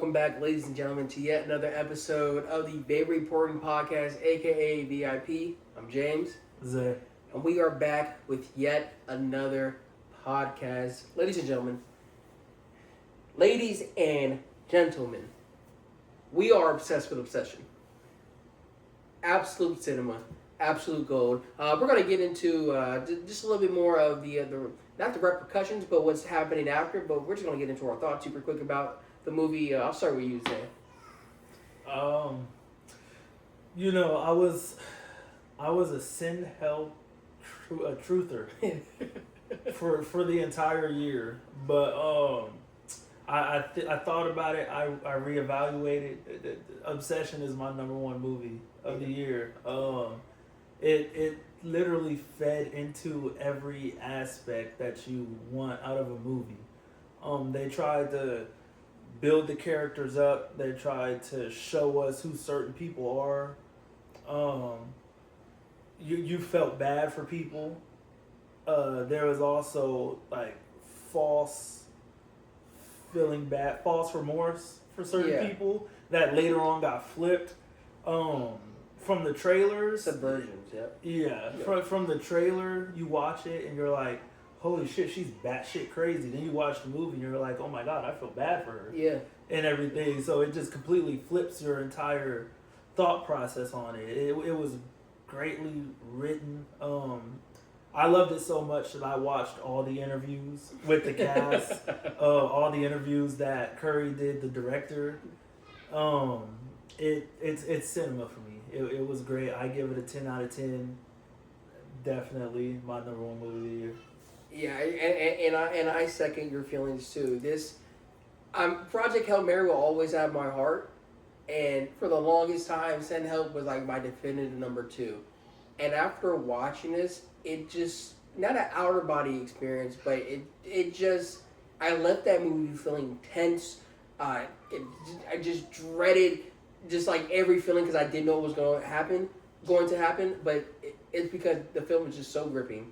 welcome back, ladies and gentlemen, to yet another episode of the Baby Reporting Podcast, aka VIP. I'm James, Zay. and we are back with yet another podcast. Ladies and gentlemen, we are obsessed with obsession. Absolute cinema, absolute gold. We're going to get into just a little bit more of the not the repercussions, but what's happening after. But we're just going to get into our thoughts super quick about the movie. I'll start with you, Zay. I was a sin hell a truther for the entire year, but I thought about it. I reevaluated. Obsession is my number one movie of the year. It literally fed into every aspect that you want out of a movie. They tried to build the characters up. They tried to show us who certain people are. You felt bad for people. There was also like false remorse for certain people that later on got flipped. From the trailers, Subversions, yep. Yeah. From the trailer, you watch it and you're like, holy shit, she's batshit crazy. Then you watch the movie and you're like, oh my god, I feel bad for her. Yeah. And everything. So it just completely flips your entire thought process on it. It was greatly written. I loved it so much that I watched all the interviews with the cast, all the interviews that Curry did, the director. It's cinema for me. It was great. I give it a 10 out of 10. Definitely my number one movie of the year. Yeah, and I second your feelings too. This, Project Hail Mary will always have my heart, and for the longest time, Send Help was like my definitive number 2. And after watching this, it just, not an outer body experience, but it just, I left that movie feeling tense. I just dreaded just like every feeling because I didn't know what was going to happen. But it's because the film is just so gripping.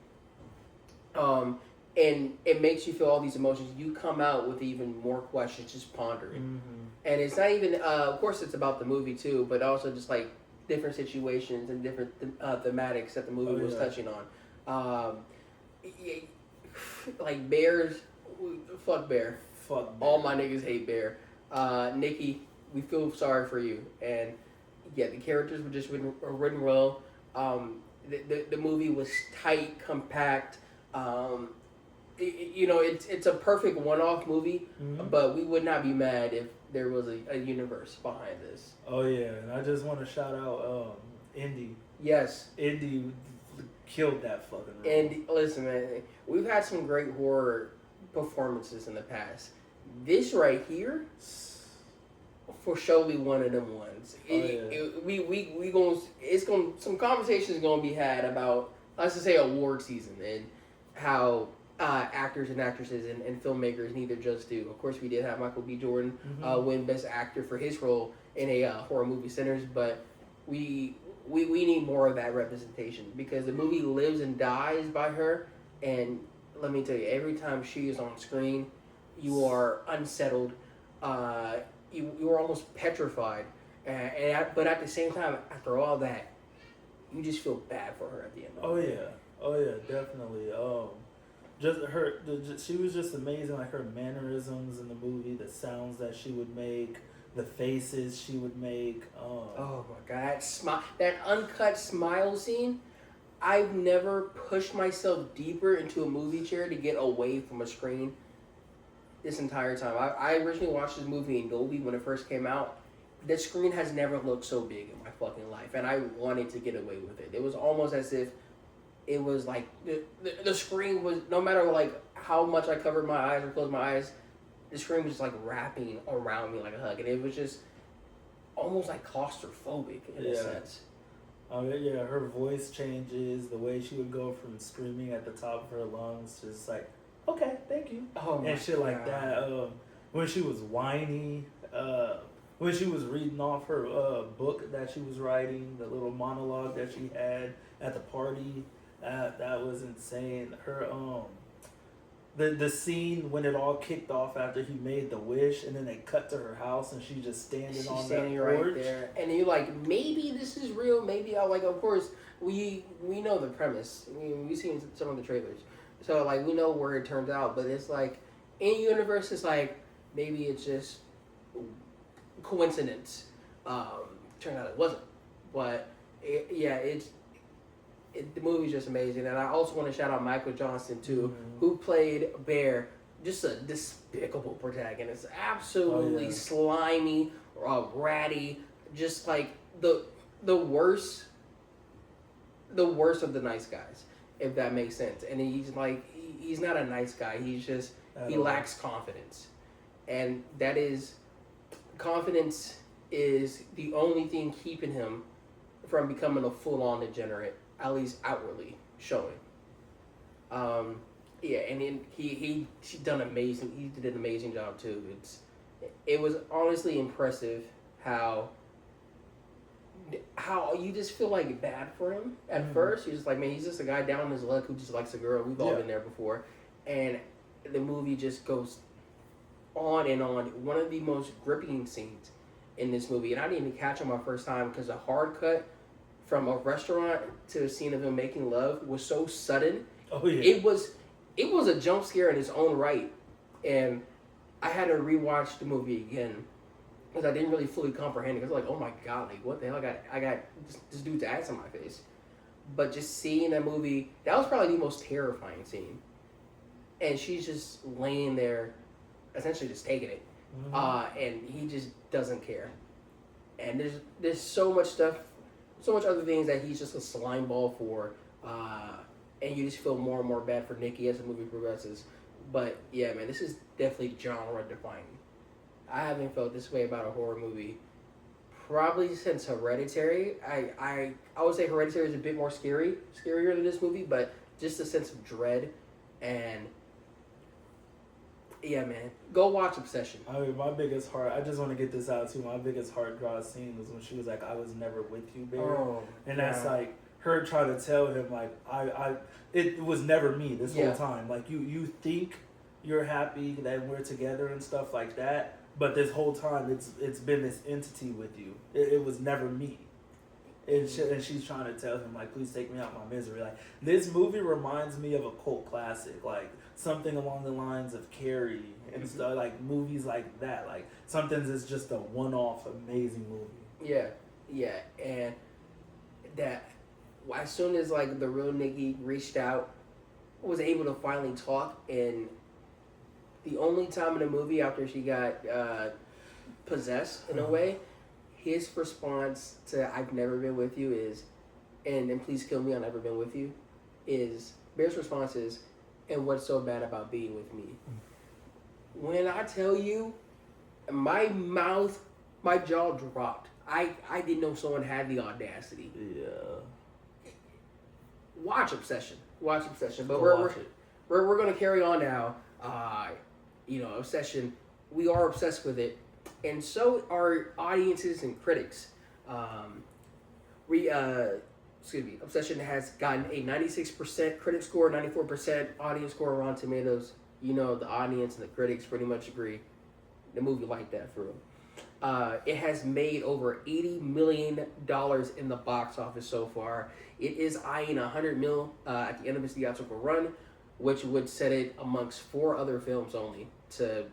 And it makes you feel all these emotions. You come out with even more questions, just pondering. Mm-hmm. And it's not even, of course, it's about the movie too, but also just like different situations and different thematics that the movie was touching on. Like Bears, fuck Bear. Fuck Bear. All my niggas hate Bear. Nikki, we feel sorry for you. And yeah, the characters were just written well. The movie was tight, compact. It's a perfect one-off movie, but we would not be mad if there was a universe behind this. Oh yeah, and I just want to shout out Indy. Yes. Indy killed that fucking role. And listen, man, we've had some great horror performances in the past. This right here, for surely one of them ones. Some conversations gonna be had about, let's just say, award season and how actors and actresses and filmmakers need their just due. Of course, we did have Michael B. Jordan win Best Actor for his role in a horror movie Sinners, but we need more of that representation because the movie lives and dies by her. And let me tell you, every time she is on screen, you are unsettled. You are almost petrified, but at the same time, after all that, you just feel bad for her at the end. Oh yeah, definitely. She was just amazing. Like her mannerisms in the movie, the sounds that she would make, the faces she would make. Oh my god, that uncut smile scene. I've never pushed myself deeper into a movie chair to get away from a screen this entire time. I originally watched this movie in Dolby when it first came out. The screen has never looked so big in my fucking life, and I wanted to get away with it. It was almost as if it was like the screen was, no matter like how much I covered my eyes or closed my eyes, the screen was just like wrapping around me like a hug, and it was just almost like claustrophobic in a sense. Oh yeah, her voice changes. The way she would go from screaming at the top of her lungs, just like, okay, thank you, and shit like that. When she was whiny, when she was reading off her book that she was writing, the little monologue that she had at the party, that was insane. Her The scene when it all kicked off after he made the wish, and then they cut to her house, and she's just standing on that porch. Right there, and you're like, maybe this is real. Maybe I like. Of course, we know the premise. We've seen some of the trailers, so like we know where it turns out. But it's like in universe, it's like maybe it's just coincidence. Turned out it wasn't, but the movie's just amazing. And I also want to shout out Michael Johnston too, who played Bear, just a despicable protagonist, absolutely slimy, ratty, just like the worst of the nice guys, if that makes sense. And he's not a nice guy. He's just he lacks confidence, and confidence is the only thing keeping him from becoming a full-on degenerate, at least outwardly showing. And then he done amazing. He did an amazing job too. It was honestly impressive how you just feel like bad for him at first. You're just like, man, he's just a guy down on his luck who just likes a girl. We've all been there before, and the movie just goes on and on. One of the most gripping scenes in this movie, and I didn't even catch it my first time because a hard cut from a restaurant to a scene of him making love was so sudden. Oh yeah. It was a jump scare in its own right, and I had to rewatch the movie again because I didn't really fully comprehend it. I was like, oh my god, like what the hell? I got this dude's ass in my face. But just seeing that movie, that was probably the most terrifying scene. And she's just laying there, essentially just taking it. And he just doesn't care. And there's so much stuff, so much other things that he's just a slime ball for. And you just feel more and more bad for Nikki as the movie progresses. But yeah, man, this is definitely genre defining. I haven't felt this way about a horror movie probably since Hereditary. I would say Hereditary is a bit more scarier than this movie, but just a sense of dread. And yeah, man, go watch Obsession. I mean, my biggest heart, I just want to get this out too, my biggest heart draw scene was when she was like, I was never with you, Bear. Oh, and that's like her trying to tell him like, it was never me this whole time. Like you think you're happy that we're together and stuff like that, but this whole time it's been this entity with you. It was never me. And she's trying to tell him like, please take me out my misery. Like this movie reminds me of a cult classic, like something along the lines of Carrie and stuff, like movies like that. Like something that's just a one-off amazing movie. Yeah, and that as soon as like the real Nikki reached out, was able to finally talk, and the only time in the movie after she got possessed in a way, his response to "I've never been with you" is, and please kill me, I've never been with you, is Bear's response is, and what's so bad about being with me? When I tell you, my jaw dropped. I didn't know someone had the audacity. Yeah. Watch Obsession. But we're gonna carry on now. Obsession. We are obsessed with it, and so are audiences and critics. Obsession has gotten a 96% critic score, 94% audience score on Rotten Tomatoes. The audience and the critics pretty much agree. The movie like that for real. It has made over $80 million in the box office so far. It is eyeing $100 million at the end of its theatrical run, which would set it amongst 4 other films only to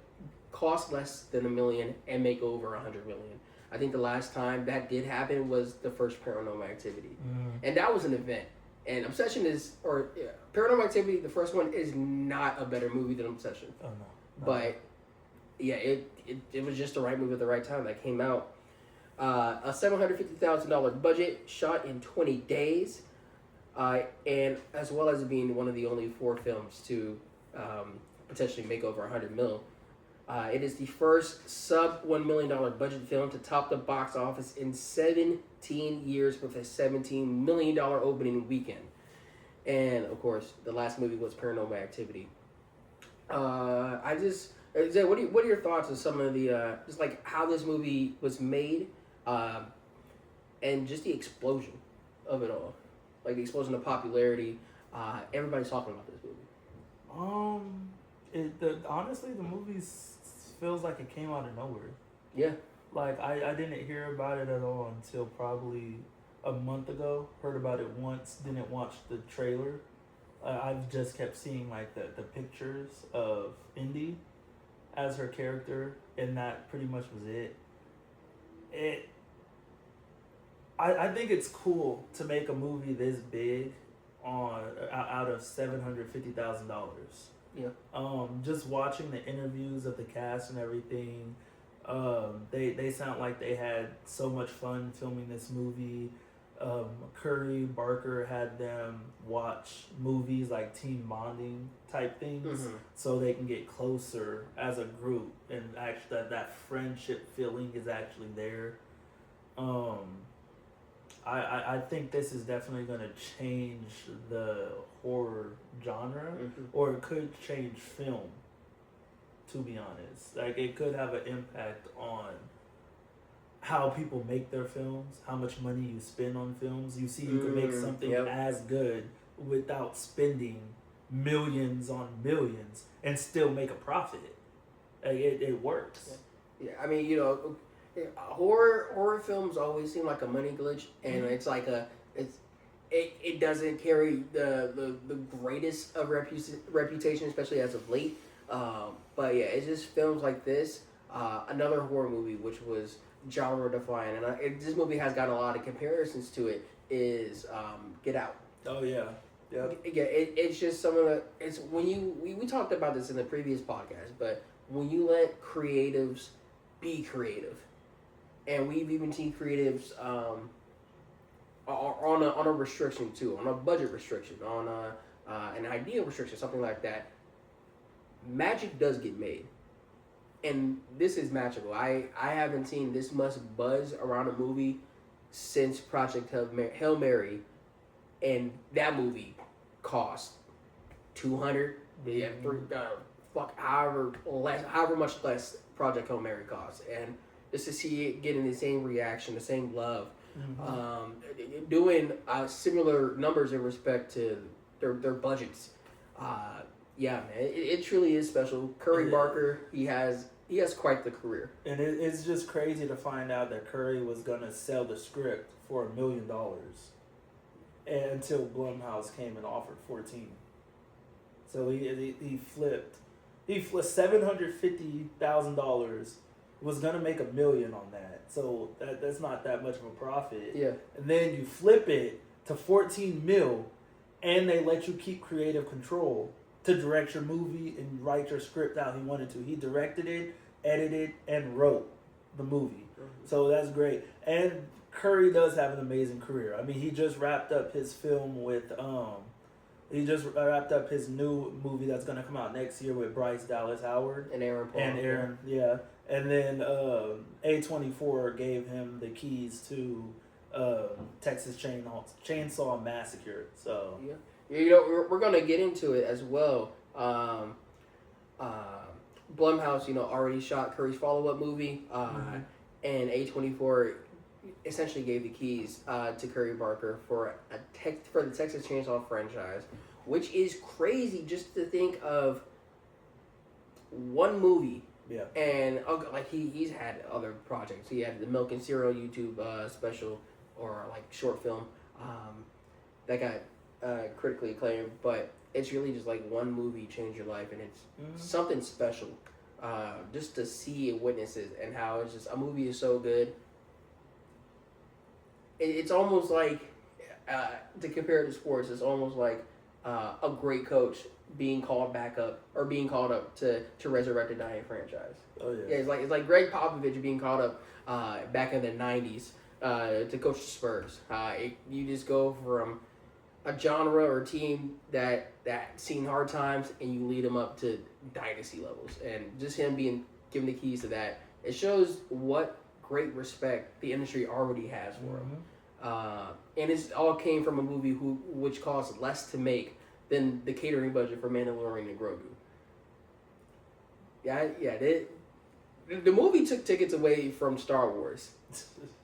cost less than $1 million and make over $100 million. I think the last time that did happen was the first Paranormal Activity, and that was an event. And Obsession Paranormal Activity, the first one, is not a better movie than Obsession. Oh no. But yeah, it was just the right movie at the right time that came out. A $750,000 budget, shot in 20 days, and as well as being one of the only 4 films to potentially make over $100 million. It is the first sub $1 million budget film to top the box office in 17 years with a $17 million opening weekend. And of course, the last movie was Paranormal Activity. Zay, what are your thoughts on some of the just like how this movie was made, and just the explosion of it all, like the explosion of popularity? Everybody's talking about this movie. Honestly, the movie feels like it came out of nowhere. Yeah. Like I didn't hear about it at all until probably a month ago. Heard about it once, didn't watch the trailer. I've just kept seeing like the pictures of Indy as her character, and that pretty much was it. It. I think it's cool to make a movie this big on out of $750,000. Yeah. Just watching the interviews of the cast and everything, they sound like they had so much fun filming this movie. Curry Barker had them watch movies like team bonding type things, so they can get closer as a group, and actually that friendship feeling is actually there. I think this is definitely going to change the horror genre, or it could change film, to be honest. Like, it could have an impact on how people make their films, how much money you spend on films. You see, you can make something as good without spending millions on millions and still make a profit. Like, it works. Yeah, I mean, you know, horror films always seem like a money glitch, and it's like it doesn't carry the greatest of reputation, especially as of late. But yeah, it's just films like this. Another horror movie which was genre defying, and this movie has got a lot of comparisons to it, is Get Out. Oh yeah. Yeah, it's just some of the. It's when we talked about this in the previous podcast, but when you let creatives be creative, and we've even seen creatives on a restriction too, on a budget restriction, on an idea restriction, something like that. Magic does get made, and this is magical. I haven't seen this much buzz around a movie since Project Hail Mary, and that movie cost $200, however much less Project Hail Mary cost, and just to see it getting the same reaction, the same love, doing similar numbers in respect to their budgets. Yeah, man, it truly is special. Curry Barker, he has quite the career, and it's just crazy to find out that Curry was gonna sell the script for $1 million, and until Blumhouse came and offered 14. So he flipped $750,000. Was gonna make $1 million on that, so that's not that much of a profit. Yeah, and then you flip it to 14 mil, and they let you keep creative control to direct your movie and write your script how he wanted to. He directed it, edited, and wrote the movie. So that's great. And Curry does have an amazing career. I mean, he just wrapped up his film with he just wrapped up his new movie that's gonna come out next year with Bryce Dallas Howard and Aaron Paul. Yeah. And then A24 gave him the keys to Texas Chainsaw Massacre. So yeah, you know, we're gonna get into it as well. Blumhouse, you know, already shot Curry's follow-up movie, and A24 essentially gave the keys to Curry Barker for the Texas Chainsaw franchise, which is crazy just to think of one movie. Yeah. And like he's had other projects. He had the Milk and Cereal YouTube special, or like short film that got critically acclaimed, but it's really just like one movie changed your life, and it's something special just to see and witness it, and how it's just a movie is so good. It's almost like to compare it to sports, it's almost like a great coach being called back up, or being called up to resurrect a dying franchise. Oh yeah. Yeah, it's like Greg Popovich being called up back in the '90s to coach the Spurs. You just go from a genre or team that seen hard times, and you lead them up to dynasty levels. And just him being given the keys to that, it shows what great respect the industry already has for him. And it all came from a movie which cost less to make than the catering budget for Mandalorian and Grogu. The movie took tickets away from Star Wars.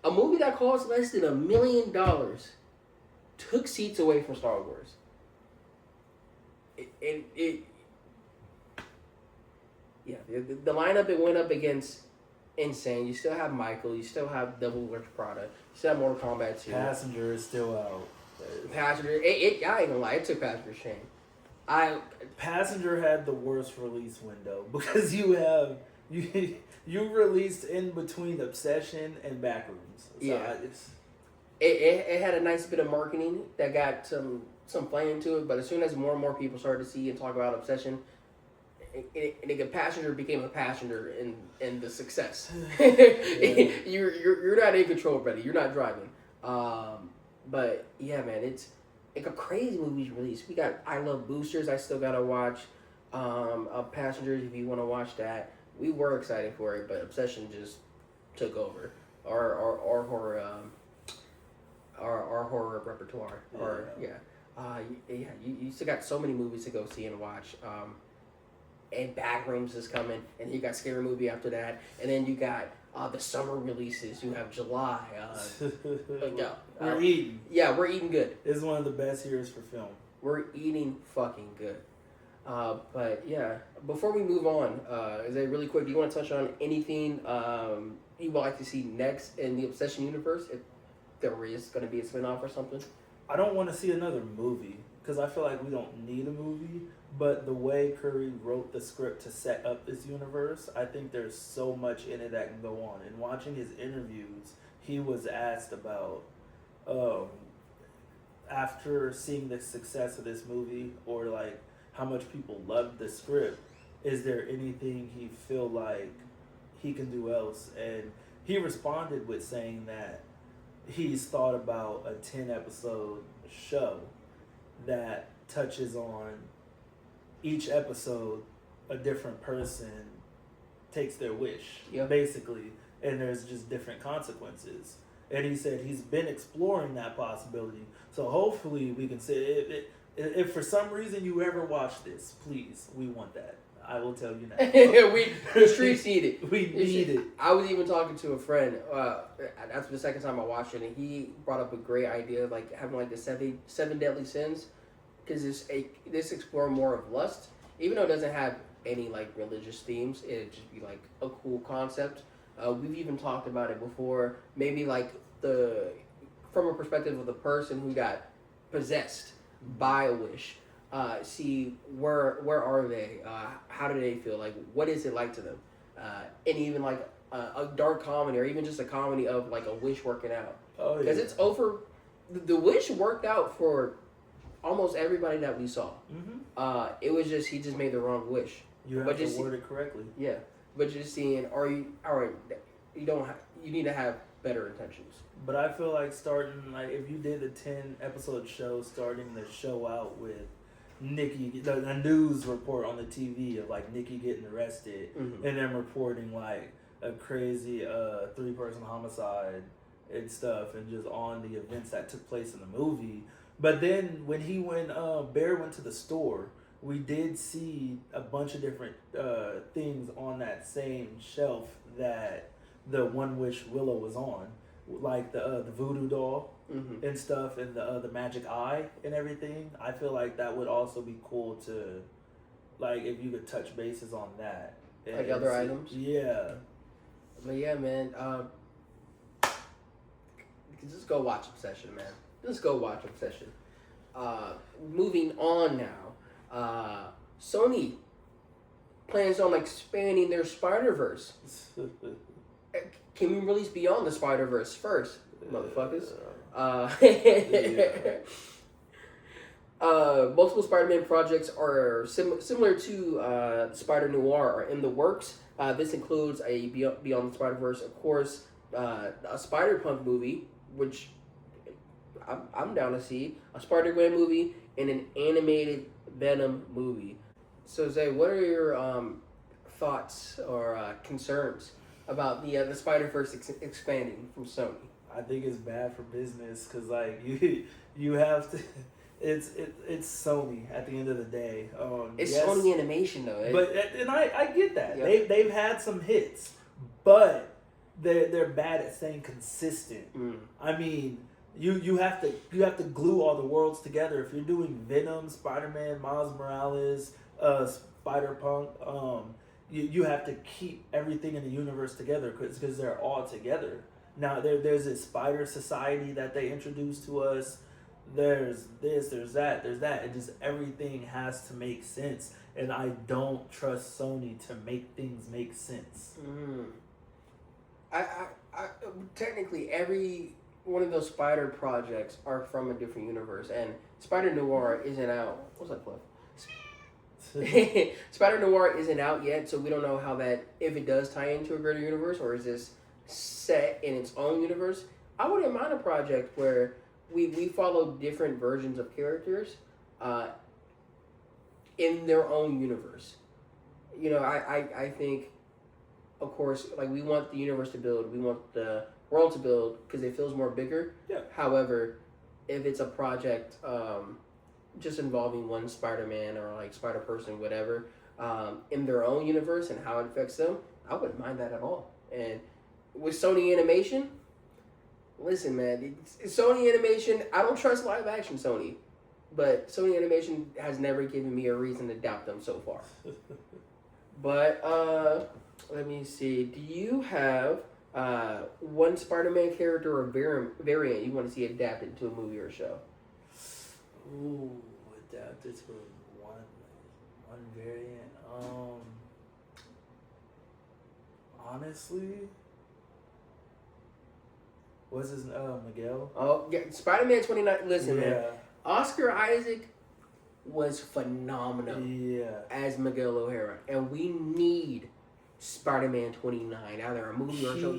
A movie that cost less than $1 million took seats away from Star Wars. Yeah, the lineup it went up against insane. You still have Michael. You still have Devil Wears Prada. You still have Mortal Kombat 2. Passenger is still out. Passenger. I ain't gonna lie. It took Passenger shame. Passenger had the worst release window because you released in between Obsession and Backrooms. So yeah. It had a nice bit of marketing that got some flame to it, but as soon as more and more people started to see and talk about Obsession, Passenger became a passenger in the success. You're not in control, brother. You're not driving. But yeah, man, it's like a crazy movies released. We got I Love Boosters. I still gotta watch. Passengers, if you want to watch that, we were excited for it, but Obsession just took over our horror. Our horror repertoire, you still got so many movies to go see and watch. And Backrooms is coming, and you got Scary Movie after that, and then you got the summer releases. You have July. We're eating. Yeah, we're eating good. This is one of the best years for film. We're eating fucking good. But yeah, before we move on, is it really quick? Do you want to touch on anything you would like to see next in the Obsession universe? If there is going to be a spinoff or something? I don't want to see another movie because I feel like we don't need a movie. But the way Curry wrote the script to set up this universe, I think there's so much in it that can go on. And watching his interviews, he was asked about, after seeing the success of this movie or like how much people loved the script, is there anything he feel like he can do else? And he responded with saying that he's thought about a 10-episode show that touches on each episode a different person takes their wish, basically, and there's just different consequences. And he said he's been exploring that possibility. So hopefully we can say, if for some reason you ever watch this, please, we want that. I will tell you now. The streets need it. We need it. I was even talking to a friend. That's the second time I watched it, and he brought up a great idea, like having like the seven deadly sins, because this explore more of lust, even though it doesn't have any like religious themes. It'd just be like a cool concept. We've even talked about it before. Maybe like from a perspective of the person who got possessed by a wish. See where are they? How do they feel? Like what is it like to them? And even like a dark comedy, or even just a comedy of like a wish working out. Oh yeah. Because it's over. The wish worked out for almost everybody that we saw. Mm-hmm. It was just he just made the wrong wish. You have to word it correctly. Yeah, but just seeing, are you all right? You need to have better intentions. But I feel like starting, like if you did a 10-episode show, starting the show out with Nikki, the news report on the TV of like Nikki getting arrested, Mm-hmm. and then reporting like a crazy 3-person homicide and stuff, and just on the events that took place in the movie. But then when Bear went to the store, we did see a bunch of different things on that same shelf that the One Wish Willow was on, like the voodoo doll Mm-hmm. and stuff, and the magic eye and everything. I feel like that would also be cool to, like, if you could touch bases on that. Like other items? Yeah. But yeah, man. Just go watch Obsession, man. Just go watch Obsession. Moving on now. Sony plans on expanding their Spider-Verse. Can we release Beyond the Spider-Verse first, motherfuckers? Multiple Spider-Man projects are similar to Spider Noir are in the works. This includes a Beyond the Spider-Verse, of course, a Spider-Punk movie, which I'm down to see, a Spider-Gwen movie, and an animated Venom movie. So Zay, what are your thoughts or concerns about the Spider-Verse expanding from Sony? I think it's bad for business because like you have to. It's Sony at the end of the day. It's Sony Animation though. But and I get that. Yep. They've had some hits, but they're bad at staying consistent. I mean, you have to glue all the worlds together. If you're doing Venom, Spider-Man, Miles Morales, Spider-Punk, you have to keep everything in the universe together because they're all together. Now there's this spider society that they introduced to us. There's this, there's that, and just everything has to make sense. And I don't trust Sony to make things make sense. I technically every one of those spider projects are from a different universe, and Spider Noir isn't out. What's that, Cliff? Spider Noir isn't out yet, so we don't know how that, if it does tie into a greater universe, or is this set in its own universe. I wouldn't mind a project where we follow different versions of characters in their own universe. You know, I think, of course, like, we want the universe to build, we want the world to build because it feels more bigger. Yeah. However, if it's a project just involving one Spider-Man or like Spider-Person, whatever, in their own universe and how it affects them, I wouldn't mind that at all. And with Sony Animation, listen, man, Sony Animation, I don't trust live action Sony, but Sony Animation has never given me a reason to doubt them so far. But let me see. Do you have one Spider-Man character or variant you want to see adapted into a movie or a show? Ooh, adapted to one variant. Honestly, what's his Miguel? Oh yeah, Spider-Man 29. Listen, yeah. man, Oscar Isaac was phenomenal as Miguel O'Hara, and we need Spider-Man 29, either a movie or a show.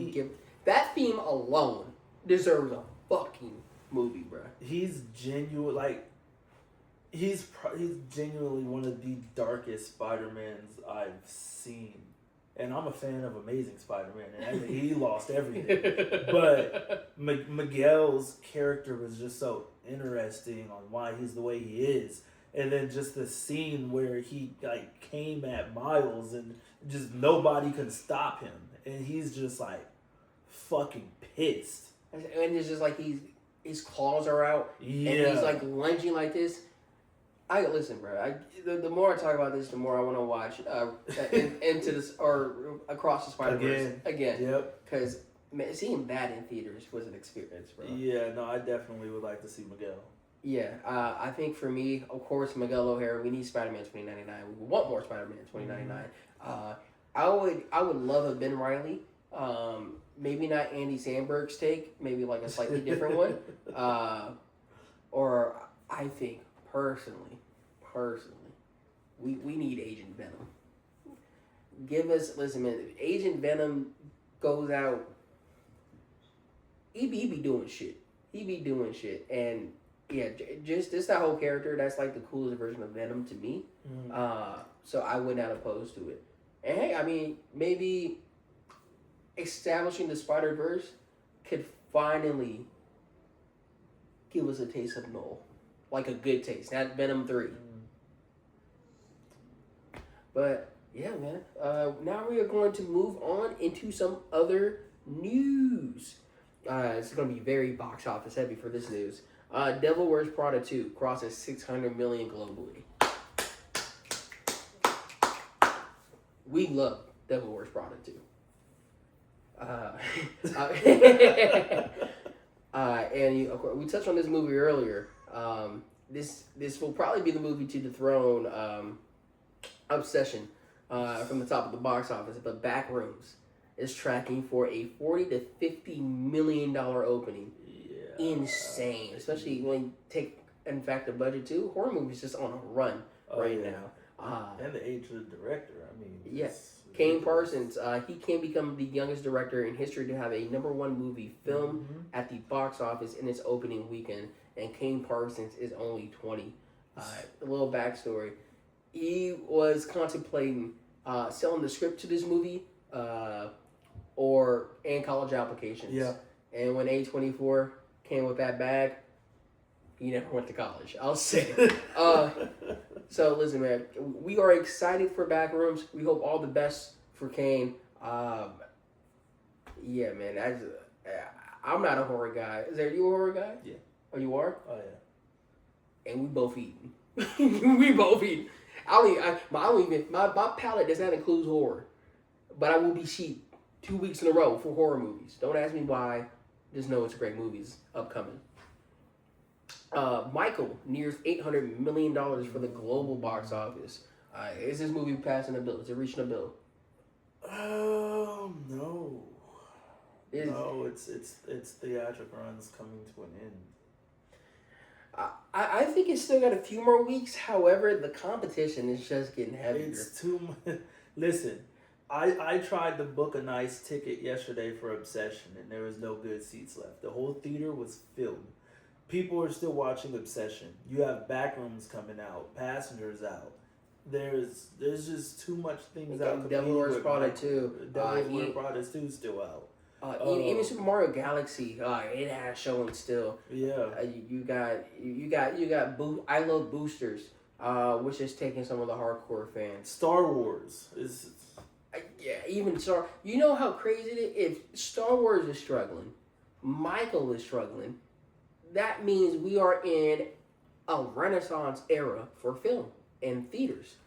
That theme alone deserves a fucking movie, bro. He's genuine, like he's genuinely one of the darkest Spider-Mans I've seen, and I'm a fan of Amazing Spider-Man, and he lost everything. But Miguel's character was just so interesting on why he's the way he is. And then just the scene where he like came at Miles and just nobody could stop him, and he's just like fucking pissed. And it's just like his claws are out, and he's like lunging like this. Listen, bro. The more I talk about this, the more I want to watch into this or Across the Spider-Verse again. Yep. Because seeing that in theaters was an experience, bro. Yeah, no, I definitely would like to see Miguel. Yeah, I think for me, of course, Miguel O'Hara. We need Spider-Man 2099. We want more Spider-Man 2099. I would love a Ben Reilly. Maybe not Andy Samberg's take. Maybe like a slightly different one. Or I think personally, we need Agent Venom. Listen, man. If Agent Venom goes out, he be doing shit. And yeah, just that whole character, that's like the coolest version of Venom to me. So I would not oppose to it. And hey, I mean, maybe establishing the Spider-Verse could finally give us a taste of Null. Like a good taste, not Venom 3. But yeah, man. Now we are going to move on into some other news. It's going to be very box office heavy for this news. Devil Wears Prada 2 crosses 600 million globally. We love Devil Wears Prada 2. And of course, we touched on this movie earlier. This will probably be the movie to dethrone Obsession from the top of the box office, but Backrooms is tracking for a $40 to $50 million opening. Insane, especially when you take in fact the budget too. Horror movies just on a run now. And the age of the director. I mean, yes, Kane Parsons. He can become the youngest director in history to have a #1 movie film at the box office in its opening weekend. And Kane Parsons is only 20. A little backstory: he was contemplating selling the script to this movie and college applications. Yeah. And when A24 came with that bag, he never went to college. I'll say. So listen, man, we are excited for Backrooms. We hope all the best for Kane. Yeah, man, I'm not a horror guy. Are you a horror guy? Yeah. Oh, you are? Oh yeah. And we both eating. We both eat. I don't even my palate does not include horror, but I will be sheep 2 weeks in a row for horror movies. Don't ask me why. Just know it's a great movie. It's upcoming. Michael nears $800 million for the global box office. Is this movie passing a bill? Is it reaching a bill? No. No, it's theatrical runs coming to an end. I think it's still got a few more weeks. However, the competition is just getting heavier. It's too much. Listen, I tried to book a nice ticket yesterday for Obsession, and there was no good seats left. The whole theater was filled. People are still watching Obsession. You have Backrooms coming out, Passengers out. There's just too much things out. Devil Wears Prada 2. Devil Wears Prada 2 still out. Even Super Mario Galaxy, it has showing still. Yeah. You got I Love Boosters, which is taking some of the hardcore fans. Star Wars is. Yeah, even Star. You know how crazy it is? If Star Wars is struggling, Michael is struggling. That means we are in a renaissance era for film and theaters.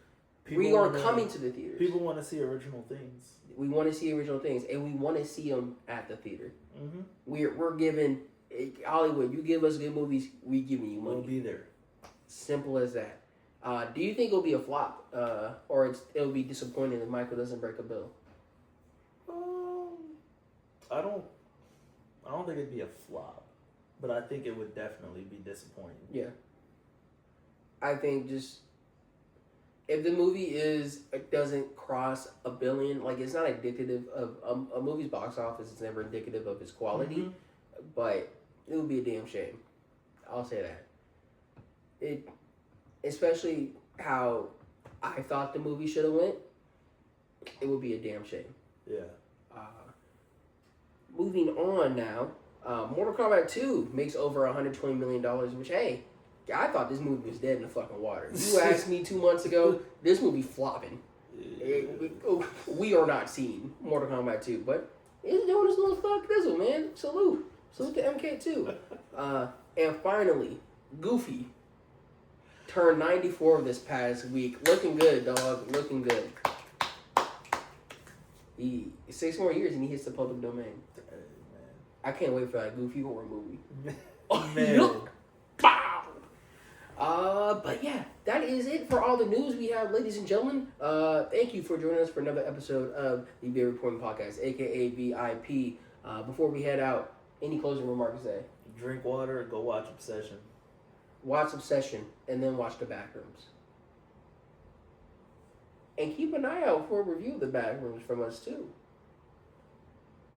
We are coming to the theaters. People want to see original things. We want to see original things, and we want to see them at the theater. Mm-hmm. We're giving Hollywood. You give us good movies, we giving you money. We'll be there. Simple as that. Do you think it'll be a flop, or it'll be disappointing if Michael doesn't break a bill? I don't think it'd be a flop, but I think it would definitely be disappointing. Yeah. I think just if the movie doesn't cross a billion, like it's not indicative of a movie's box office. It's never indicative of its quality, but it would be a damn shame. I'll say that. Especially how I thought the movie should have went. It would be a damn shame. Yeah. Moving on now, Mortal Kombat 2 makes over $120 million, which, hey, I thought this movie was dead in the fucking water. You asked me 2 months ago, this movie flopping. We are not seeing Mortal Kombat 2, but it's doing this little fuck thizzle, man. Salute to MK2. And finally, Goofy turned 94 this past week. Looking good, dog. Looking good. 6 more years and he hits the public domain. I can't wait for that Goofy horror movie. Man. Bow! But yeah, that is it for all the news we have, ladies and gentlemen. Thank you for joining us for another episode of the Beer Reporting Podcast, aka VIP. Before we head out, any closing remarks today? Drink water, go watch Obsession. Watch Obsession, and then watch the Backrooms. And keep an eye out for a review of the Backrooms from us too.